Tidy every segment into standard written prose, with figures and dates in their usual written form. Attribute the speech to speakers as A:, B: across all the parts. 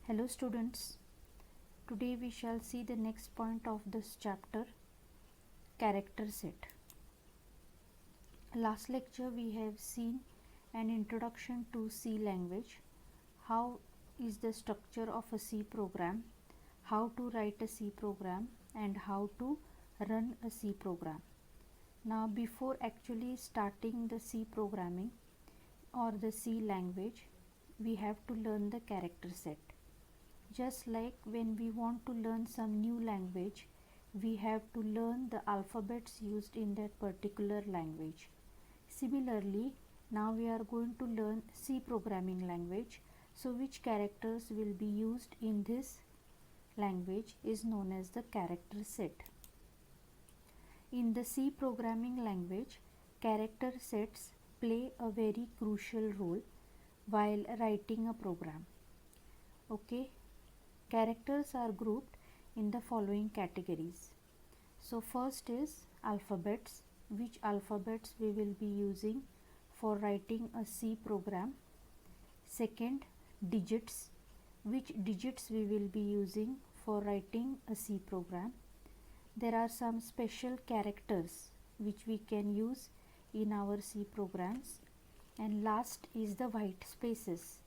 A: Hello students, today we shall see the next point of this chapter, character set. Last lecture we have seen an introduction to C language, how is the structure of a C program, how to write a C program and how to run a C program. Now before actually starting the C programming or the C language, we have to learn the character set. Just like when we want to learn some new language, we have to learn the alphabets used in that particular language. Similarly, now we are going to learn C programming language. So which characters will be used in this language is known as the character set. In the C programming language, character sets play a very crucial role while writing a program. Okay. Characters are grouped in the following categories. So first is alphabets, which alphabets we will be using for writing a C program. Second, digits, which digits we will be using for writing a C program. There are some special characters which we can use in our C programs. And last is the white spaces.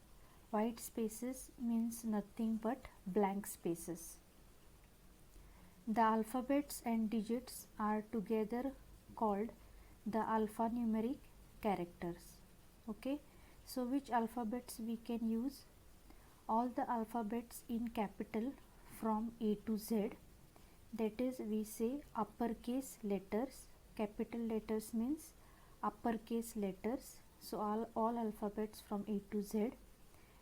A: White spaces means nothing but blank spaces. The alphabets and digits are together called the alphanumeric characters. Okay, so which alphabets we can use? All the alphabets in capital from A to Z, that is we say uppercase letters. Capital letters means uppercase letters, so all alphabets from A to Z,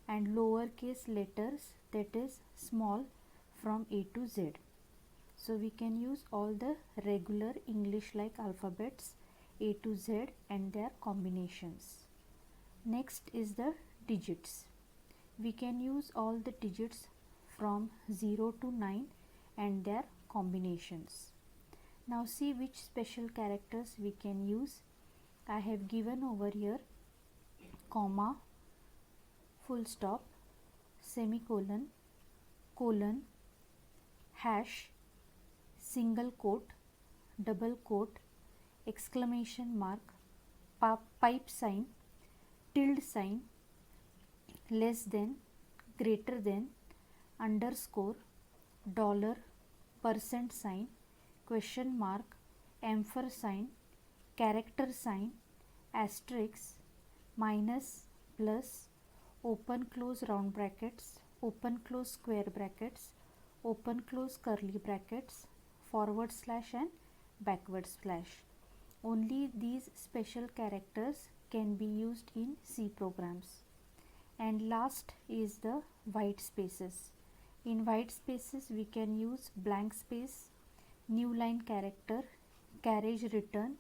A: and lowercase letters, that is small from A to Z. So we can use all the regular English like alphabets A to Z and their combinations. Next is the digits. We can use all the digits from 0 to 9 and their combinations. Now see which special characters we can use. I have given over here comma, full stop, semicolon, colon, hash, single quote, double quote, exclamation mark, pipe sign, tilde sign, less than, greater than, underscore, dollar, percent sign, question mark, ampersand, character sign, asterisk, minus, plus, open close round brackets, open close square brackets, open close curly brackets, forward slash and backward slash. Only these special characters can be used in C programs. And last is the white spaces. In white spaces we can use blank space, new line character, carriage return,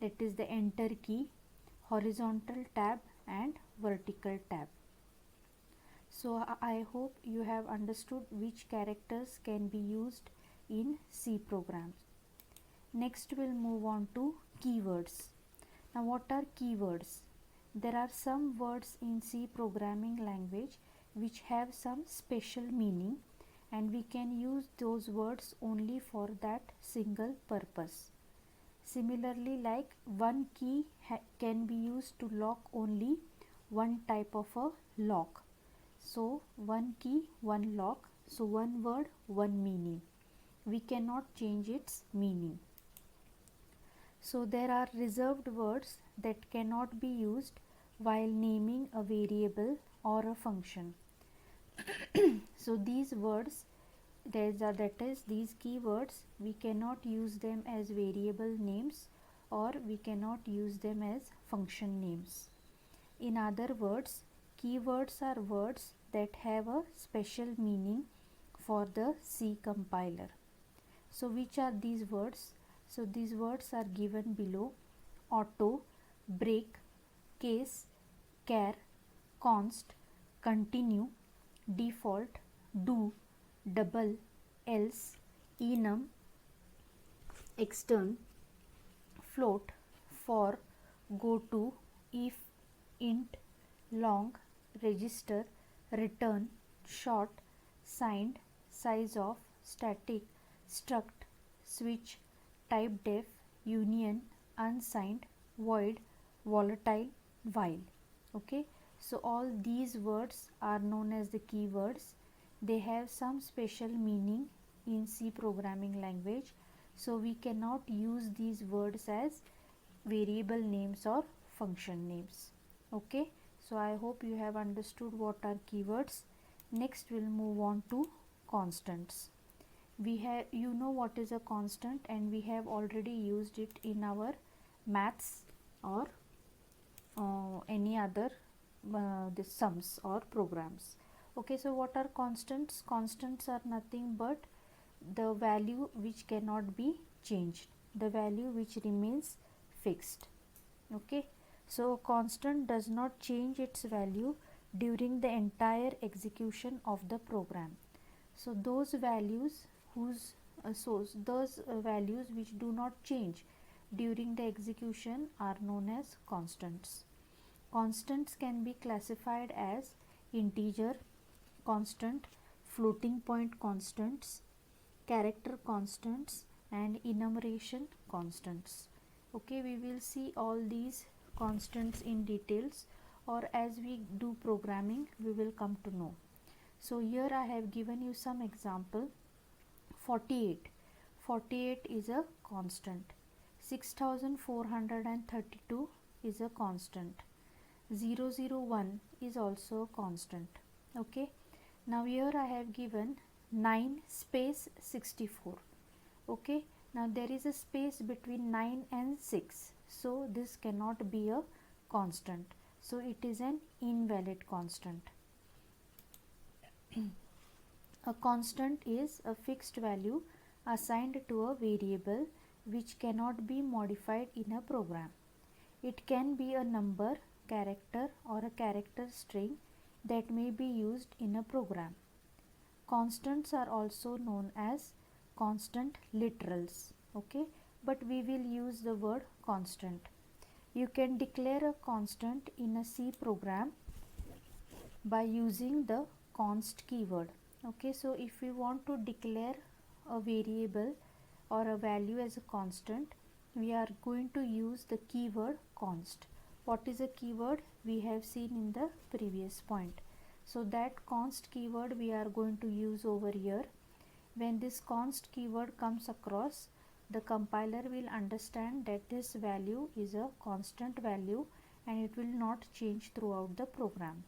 A: that is the enter key, horizontal tab and vertical tab. So I hope you have understood which characters can be used in C programs. Next we'll move on to keywords. Now what are keywords? There are some words in C programming language which have some special meaning, and we can use those words only for that single purpose. Similarly, like one key can be used to lock only one type of a lock. So one key, one lock, so one word, one meaning. We cannot change its meaning. So there are reserved words that cannot be used while naming a variable or a function. So these words, that is these keywords, we cannot use them as variable names or we cannot use them as function names. In other words, keywords are words that have a special meaning for the C compiler. So which are these words? So these words are given below: auto, break, case, char, const, continue, default, do, double, else, enum, extern, float, for, goto, if, int, long, register, return, short, signed, size of, static, struct, switch, type def, union, unsigned, void, volatile, while. Okay, so all these words are known as the keywords. They have some special meaning in C programming language, so we cannot use these words as variable names or function names. Okay, so I hope you have understood what are keywords. Next we'll move on to constants. We have, you know what is a constant, and we have already used it in our maths or any other the sums or programs. Okay, so what are constants? Constants are nothing but the value which cannot be changed, the value which remains fixed. Okay, so constant does not change its value during the entire execution of the program. So those values whose those values which do not change during the execution are known as constants. Constants can be classified as integer constant, floating point constants, character constants, and enumeration constants. Okay, we will see all these constants in details, or as we do programming we will come to know. So here I have given you some example. 48 is a constant. 6432 is a constant. 001 is also a constant. Okay, now here I have given 9 space 64. Okay, now there is a space between 9 and 6, so this cannot be a constant, so it is an invalid constant. A constant is a fixed value assigned to a variable which cannot be modified in a program. It can be a number, character, or a character string that may be used in a program. Constants are also known as constant literals. Okay, but we will use the word constant. You can declare a constant in a C program by using the const keyword. Okay, so if we want to declare a variable or a value as a constant, we are going to use the keyword const. What is a keyword? We have seen in the previous point. So that const keyword we are going to use over here. When this const keyword comes across, the compiler will understand that this value is a constant value and it will not change throughout the program.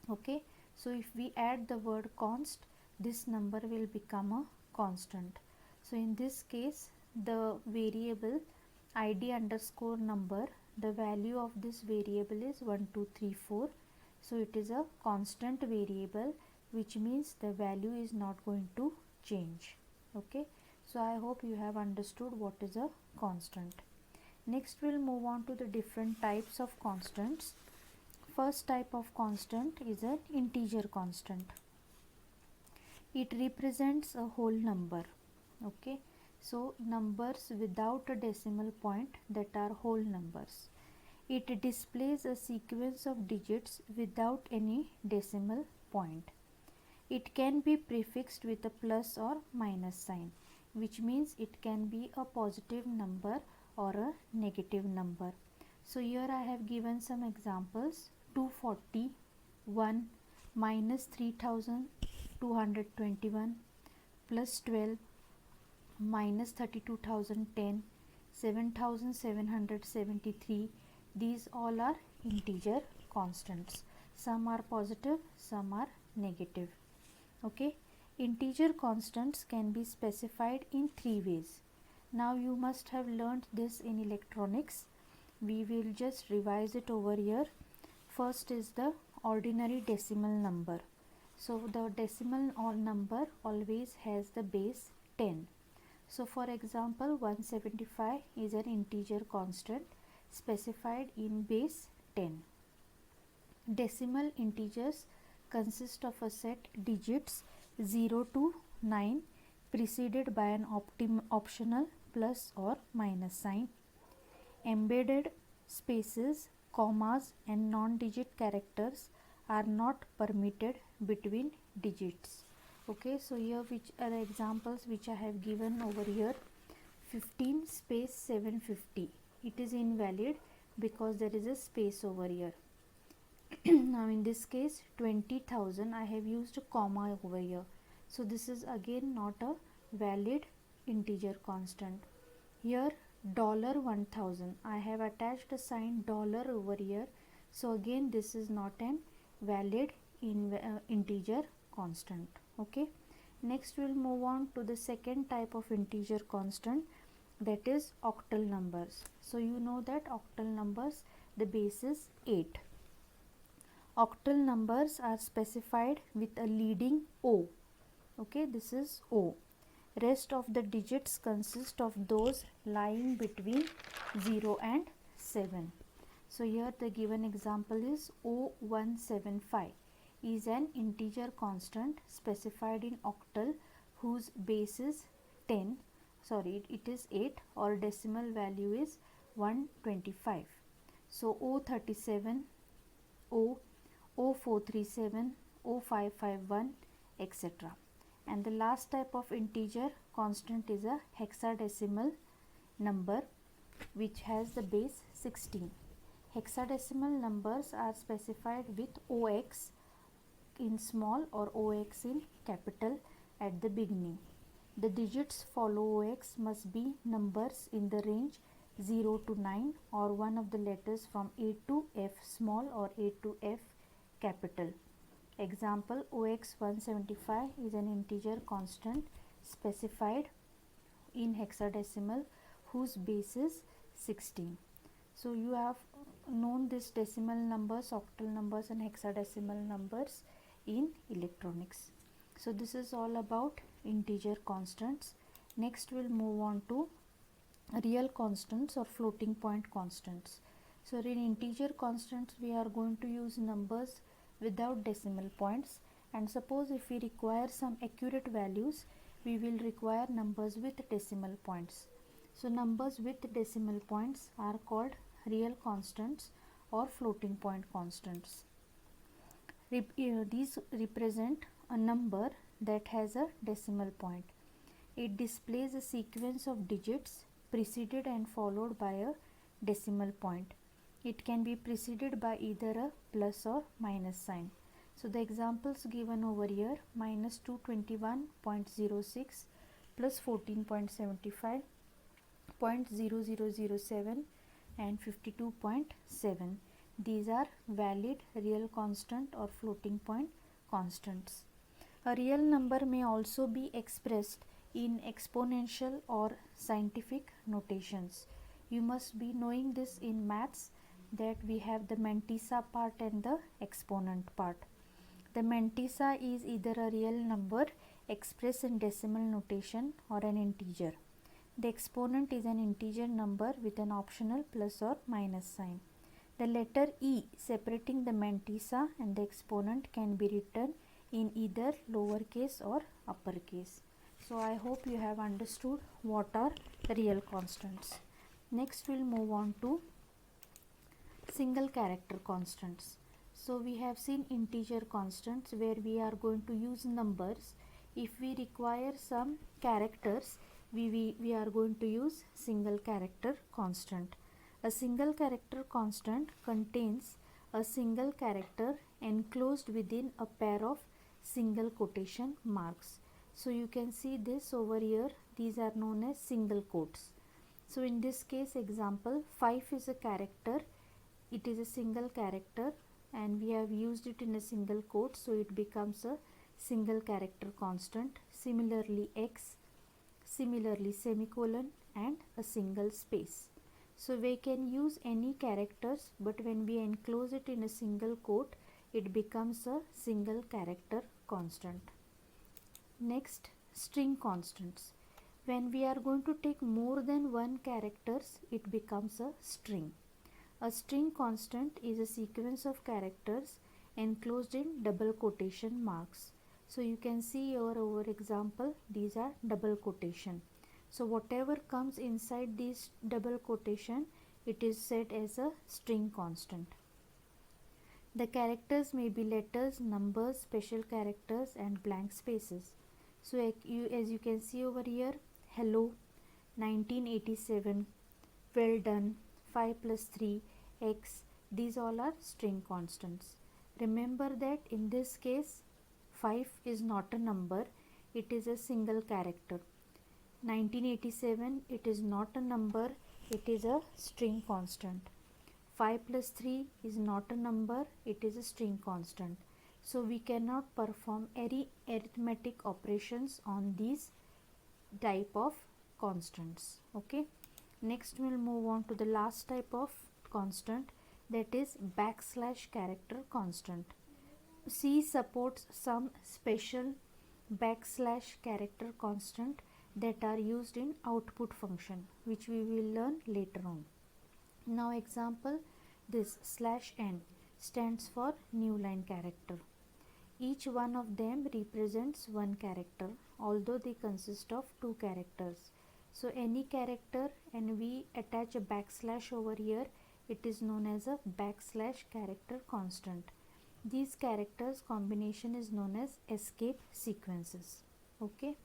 A: Okay, so if we add the word const, this number will become a constant. So in this case, the variable id underscore number, the value of this variable is 1234. So it is a constant variable, which means the value is not going to change. Okay, so I hope you have understood what is a constant. Next we'll move on to the different types of constants. First type of constant is an integer constant. It represents a whole number. Okay, so numbers without a decimal point, that are whole numbers. It displays a sequence of digits without any decimal point. It can be prefixed with a plus or minus sign, which means it can be a positive number or a negative number. So here I have given some examples. 241 minus 3221 plus 12 minus 32,010, 7,773. These all are integer constants. Some are positive, some are negative. Okay, integer constants can be specified in three ways. Now you must have learnt this in electronics. We will just revise it over here. First is the ordinary decimal number. So the decimal number always has the base 10. So for example, 175 is an integer constant specified in base 10. Decimal integers consist of a set digits 0 to 9 preceded by an optional plus or minus sign. Embedded spaces, commas and non-digit characters are not permitted between digits. Okay, so here which are the examples which I have given over here. 15 space 750, it is invalid because there is a space over here. Now in this case 20,000, I have used a comma over here, so this is again not a valid integer constant. Here $1000, I have attached a sign dollar over here, so again this is not an valid integer constant. Okay, next we'll move on to the second type of integer constant, that is octal numbers. So you know that octal numbers, the base is 8. Octal numbers are specified with a leading O. Okay, this is O. Rest of the digits consist of those lying between 0 and 7. So here the given example is O175 is an integer constant specified in octal whose base is 10, sorry it is 8, or decimal value is 125. So O37, O437, O551, etc. And the last type of integer constant is a hexadecimal number which has the base 16. Hexadecimal numbers are specified with OX in small or OX in capital at the beginning. The digits follow OX must be numbers in the range 0 to 9 or one of the letters from A to F small or A to F capital. Example, OX175 is an integer constant specified in hexadecimal whose base is 16. So you have known this decimal numbers, octal numbers and hexadecimal numbers in electronics. So this is all about integer constants. Next we'll move on to real constants or floating point constants. So in integer constants we are going to use numbers without decimal points, and suppose if we require some accurate values, we will require numbers with decimal points. So numbers with decimal points are called real constants or floating point constants. These represent a number that has a decimal point. It displays a sequence of digits preceded and followed by a decimal point. It can be preceded by either a plus or minus sign. So the examples given over here, minus 221.06 plus 14.75, 0.0007 and 52.7. These are valid real constant or floating point constants. A real number may also be expressed in exponential or scientific notations. You must be knowing this in maths, that we have the mantissa part and the exponent part. The mantissa is either a real number expressed in decimal notation or an integer. The exponent is an integer number with an optional plus or minus sign. The letter E separating the mantissa and the exponent can be written in either lowercase or uppercase. So I hope you have understood what are real constants. Next we'll move on to single character constants. So we have seen integer constants where we are going to use numbers. If we require some characters, we are going to use single character constant. A single character constant contains a single character enclosed within a pair of single quotation marks. So you can see this over here, these are known as single quotes. So in this case example, 5 is a character, it is a single character and we have used it in a single quote, so it becomes a single character constant. Similarly x, similarly semicolon and a single space. So we can use any characters, but when we enclose it in a single quote, it becomes a single character constant. Next, string constants. When we are going to take more than one characters, it becomes a string. A string constant is a sequence of characters enclosed in double quotation marks. So you can see here over example, these are double quotation. So whatever comes inside this double quotation, it is set as a string constant. The characters may be letters, numbers, special characters and blank spaces. So as you can see over here, hello, 1987, well done, 5 plus 3, x, these all are string constants. Remember that in this case 5 is not a number, it is a single character. 1987, it is not a number, it is a string constant. 5 plus 3 is not a number, it is a string constant. So we cannot perform any arithmetic operations on these type of constants. Okay, next we'll move on to the last type of constant, that is backslash character constant. C supports some special backslash character constant that are used in output function, which we will learn later on. Now example, this slash n stands for new line character. Each one of them represents one character, although they consist of two characters. So any character, and we attach a backslash over here, it is known as a backslash character constant. These characters combination is known as escape sequences. Okay,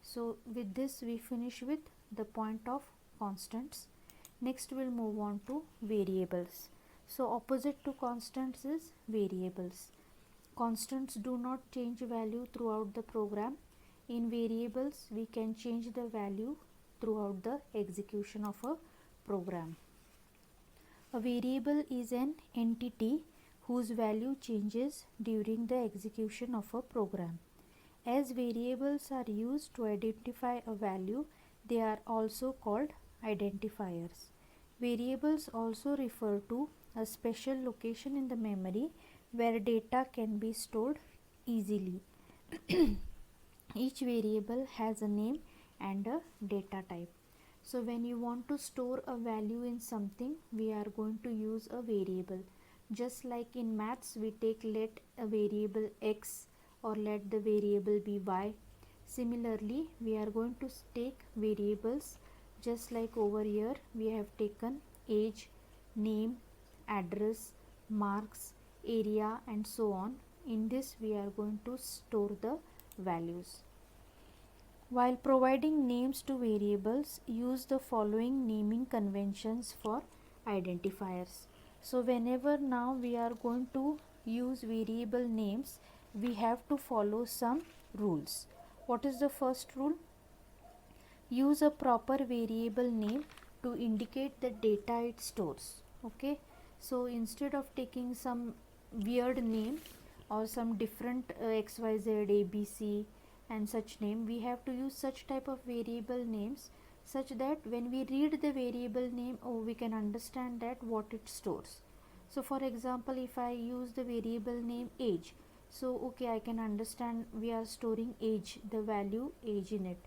A: so with this we finish with the point of constants. Next we'll move on to variables. So opposite to constants is variables. Constants do not change value throughout the program. In variables we can change the value throughout the execution of a program. A variable is an entity whose value changes during the execution of a program. As variables are used to identify a value, they are also called identifiers. Variables also refer to a special location in the memory where data can be stored easily. Each variable has a name and a data type. So when you want to store a value in something, we are going to use a variable. Just like in maths, we take let a variable x or let the variable be y. Similarly, we are going to take variables just like over here we have taken age, name, address, marks, area and so on. In this we are going to store the values. While providing names to variables, use the following naming conventions for identifiers. So whenever now we are going to use variable names, we have to follow some rules. What is the first rule? Use a proper variable name to indicate the data it stores. Okay, so instead of taking some weird name or some different xyz abc and such name, we have to use such type of variable names such that when we read the variable name, we can understand that what it stores. So for example, if I use the variable name age, so okay, I can understand we are storing age, the value age in it.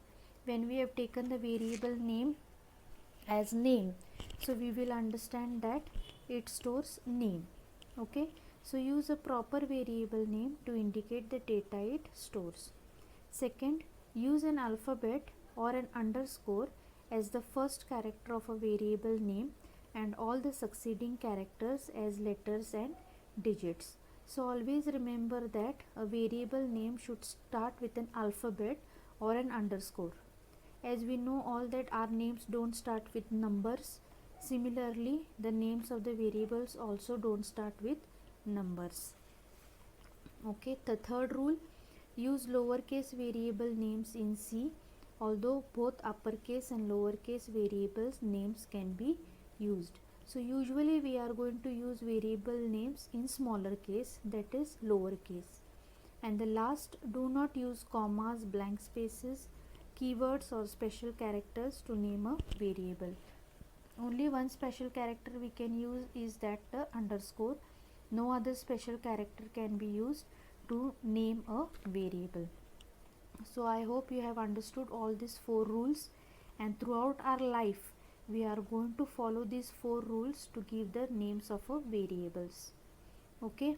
A: When we have taken the variable name as name, so we will understand that it stores name. Okay, so use a proper variable name to indicate the data it stores. Second, use an alphabet or an underscore as the first character of a variable name and all the succeeding characters as letters and digits. So always remember that a variable name should start with an alphabet or an underscore. As we know all that our names don't start with numbers, similarly the names of the variables also don't start with numbers. Okay, the third rule, use lowercase variable names in C, although both uppercase and lowercase variables names can be used. So usually we are going to use variable names in smaller case, that is lowercase. And the last, do not use commas, blank spaces, keywords or special characters to name a variable. Only one special character we can use is that the underscore. No other special character can be used to name a variable. So I hope you have understood all these 4 rules, and throughout our life we are going to follow these 4 rules to give the names of a variables. Okay,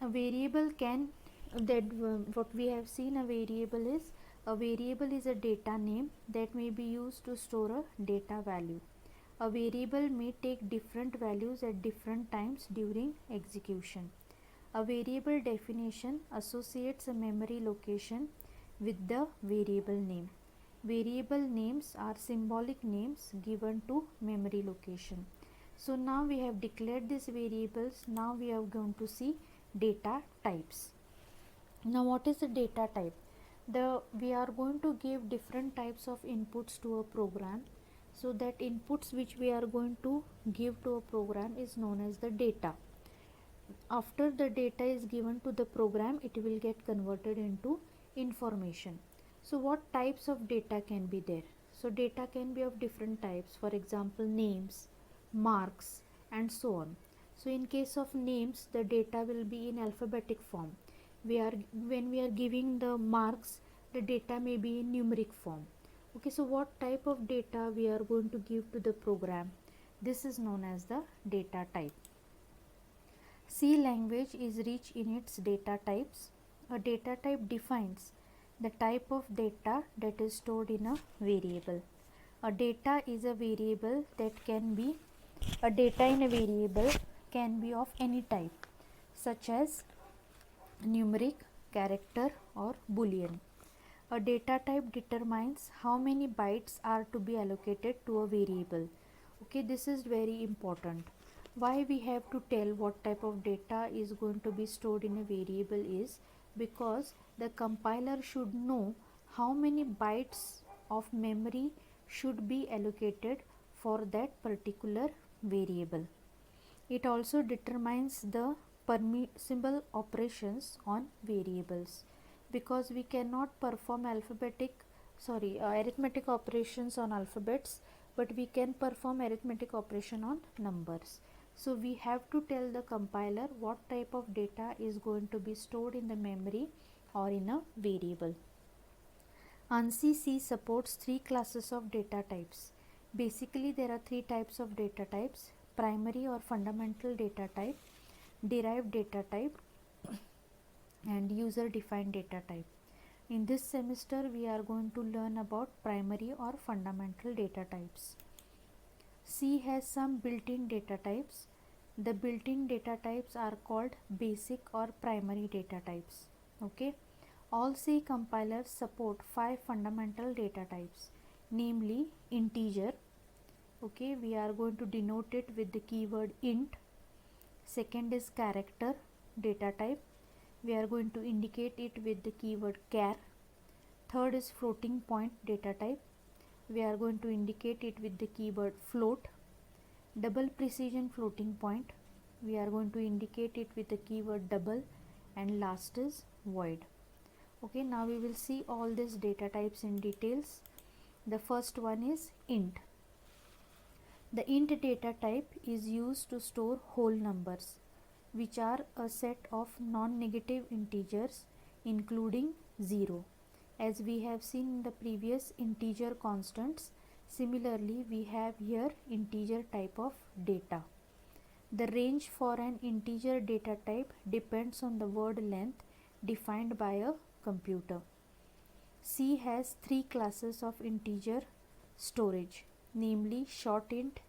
A: a variable can what we have seen, a variable is a data name that may be used to store a data value. A variable may take different values at different times during execution. A variable definition associates a memory location with the variable name. Variable names are symbolic names given to memory location. So now we have declared these variables. Now we are going to see data types. Now what is the data type? We are going to give different types of inputs to a program. So that inputs which we are going to give to a program is known as the data. After the data is given to the program, it will get converted into information. So what types of data can be there? So data can be of different types, for example names, marks, and so on. So in case of names, the data will be in alphabetic form. When we are giving the marks, the data may be in numeric form. Okay, so what type of data we are going to give to the program? This is known as the data type. C language is rich in its data types. A data type defines the type of data that is stored in a variable. A data is a variable that can be a data in a variable can be of any type, such as numeric, character, or boolean. A data type determines how many bytes are to be allocated to a variable. Okay, this is very important. Why we have to tell what type of data is going to be stored in a variable is because the compiler should know how many bytes of memory should be allocated for that particular variable. It also determines the permissible operations on variables, because we cannot perform arithmetic operations on alphabets, but we can perform arithmetic operation on numbers. So we have to tell the compiler what type of data is going to be stored in the memory or in a variable. ANSI C supports three classes of data types. Basically there are three types of data types: primary or fundamental data type, derived data type, and user defined data type. In this semester we are going to learn about primary or fundamental data types. C has some built-in data types. The built-in data types are called basic or primary data types. Okay, all C compilers support 5 fundamental data types, namely integer. Okay, we are going to denote it with the keyword int. Second is character data type. We are going to indicate it with the keyword char. Third is floating point data type. We are going to indicate it with the keyword float. Double precision floating point. We are going to indicate it with the keyword double. And last is void. Okay, now we will see all these data types in details. The first one is int. The int data type is used to store whole numbers, which are a set of non-negative integers including 0. As we have seen in the previous integer constants, similarly we have here integer type of data. The range for an integer data type depends on the word length defined by a computer. C has three classes of integer storage, namely short int,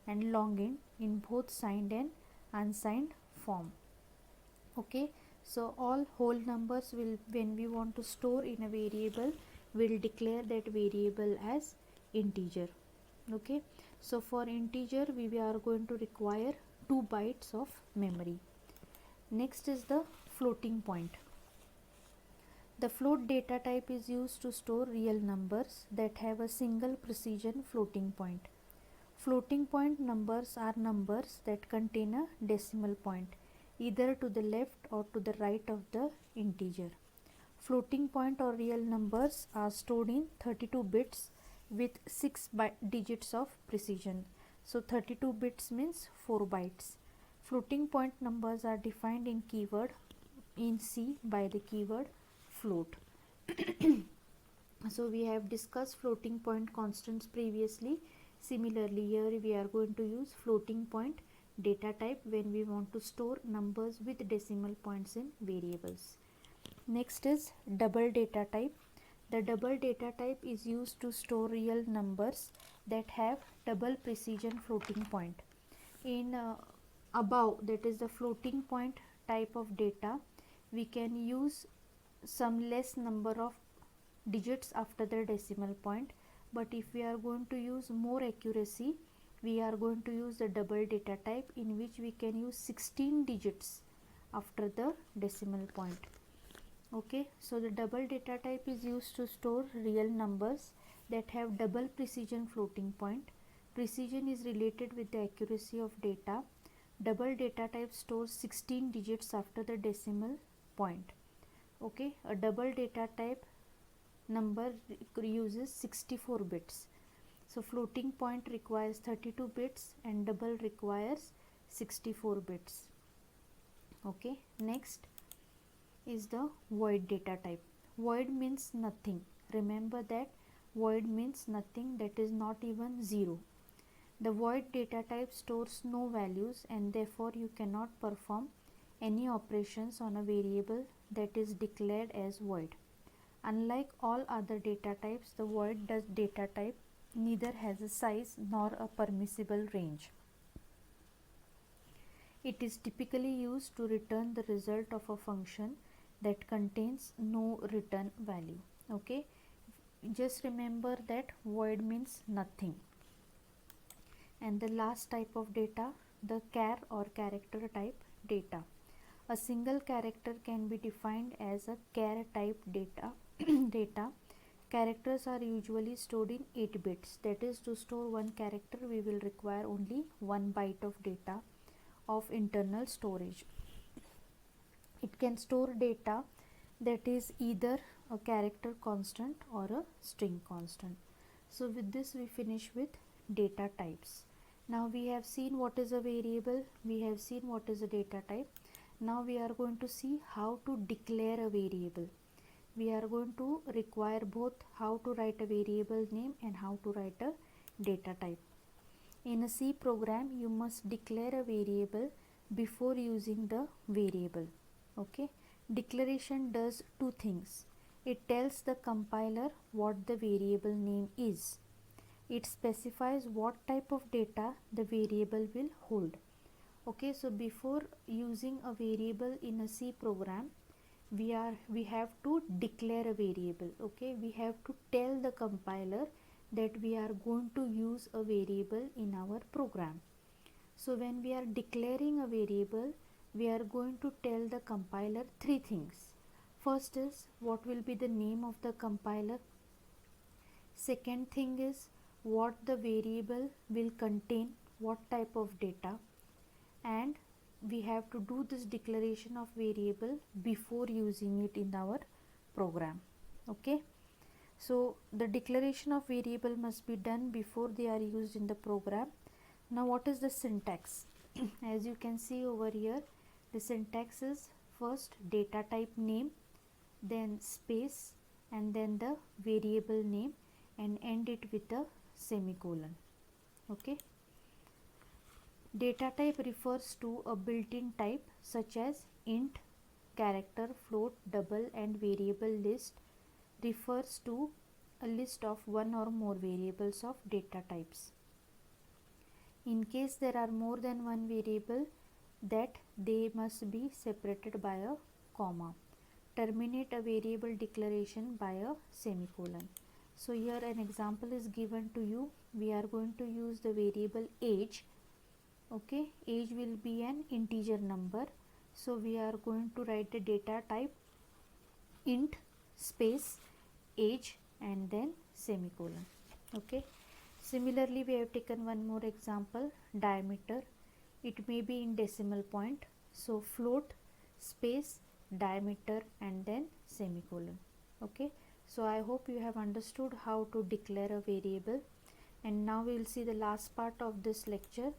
A: and long int in both signed and unsigned form. Okay, so all whole numbers will, when we want to store in a variable, will declare that variable as integer. Okay, so for integer we are going to require 2 bytes of memory. Next is the floating point. The float data type is used to store real numbers that have a single precision floating point. Floating point numbers are numbers that contain a decimal point, either to the left or to the right of the integer. Floating point or real numbers are stored in 32 bits with 6 digits of precision. So 32 bits means 4 bytes. Floating point numbers are defined in C by the keyword float. So we have discussed floating point constants previously. Similarly here we are going to use floating point data type when we want to store numbers with decimal points in variables. Next is double data type. The double data type is used to store real numbers that have double precision floating point. In above, that is the floating point type of data, we can use some less number of digits after the decimal point, but if we are going to use more accuracy, we are going to use the double data type, in which we can use 16 digits after the decimal point. Okay, so the double data type is used to store real numbers that have double precision floating point. Precision is related with the accuracy of data. Double data type stores 16 digits after the decimal point. Okay, a double data type number uses 64 bits. So floating point requires 32 bits and double requires 64 bits. Okay, next is the void data type. Void means nothing. Remember that void means nothing, that is not even 0. The void data type stores no values, and therefore you cannot perform any operations on a variable that is declared as void. Unlike all other data types, the void data type neither has a size nor a permissible range. It is typically used to return the result of a function that contains no return value. Okay, just remember that void means nothing. And the last type of data, the char or character type data. A single character can be defined as a char type data. Characters are usually stored in 8 bits. That is, to store one character we will require only 1 byte of data of internal storage. It can store data that is either a character constant or a string constant. So with this we finish with data types. Now we have seen what is a variable, we have seen what is a data type. Now we are going to see how to declare a variable. We are going to require both how to write a variable name and how to write a data type. In a C program, you must declare a variable before using the variable. Okay, declaration does two things. It tells the compiler what the variable name is. It specifies what type of data the variable will hold. Okay, so before using a variable in a C program, we have to declare a variable. Okay, we have to tell the compiler that we are going to use a variable in our program. So when we are declaring a variable, we are going to tell the compiler three things. First is what will be the name of the compiler. Second thing is what the variable will contain, what type of data, and we have to do this declaration of variable before using it in our program. Okay, so the declaration of variable must be done before they are used in the program. Now what is the syntax? As you can see over here, the syntax is first data type name, then space, and then the variable name, and end it with a semicolon. Okay, data type refers to a built-in type such as int, character, float, double, and variable. List refers to a list of one or more variables of data types. In case there are more than one variable, that they must be separated by a comma. Terminate a variable declaration by a semicolon. So here an example is given to you. We are going to use the variable age. Okay, age will be an integer number. So we are going to write the data type int space age and then semicolon. Okay, similarly we have taken one more example, diameter. It may be in decimal point. So float space diameter and then semicolon. Okay, so I hope you have understood how to declare a variable. And now we will see the last part of this lecture,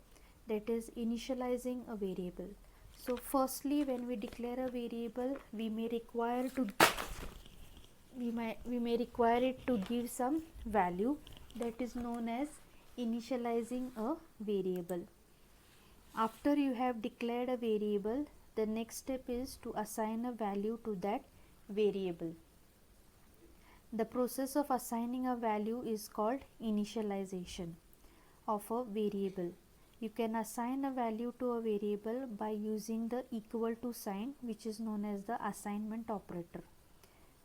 A: that is initializing a variable. So firstly, when we declare a variable, we may require it to give some value, that is known as initializing a variable. After you have declared a variable, the next step is to assign a value to that variable. The process of assigning a value is called initialization of a variable. You can assign a value to a variable by using the equal to sign, which is known as the assignment operator.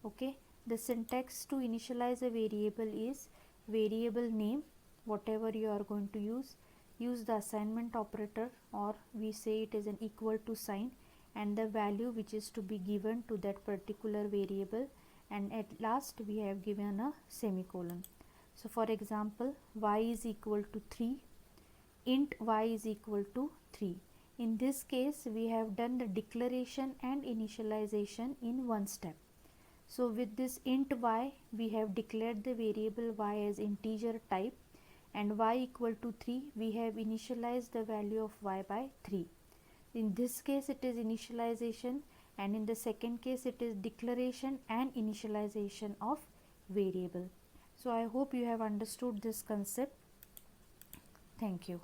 A: Okay, the syntax to initialize a variable is variable name, whatever you are going to use the assignment operator, or we say it is an equal to sign, and the value which is to be given to that particular variable, and at last we have given a semicolon. So for example, y is equal to 3, int y is equal to 3. In this case we have done the declaration and initialization in one step. So with this int y, we have declared the variable y as integer type, and y equal to 3, we have initialized the value of y by 3. In this case it is initialization, and in the second case it is declaration and initialization of variable. So I hope you have understood this concept. Thank you.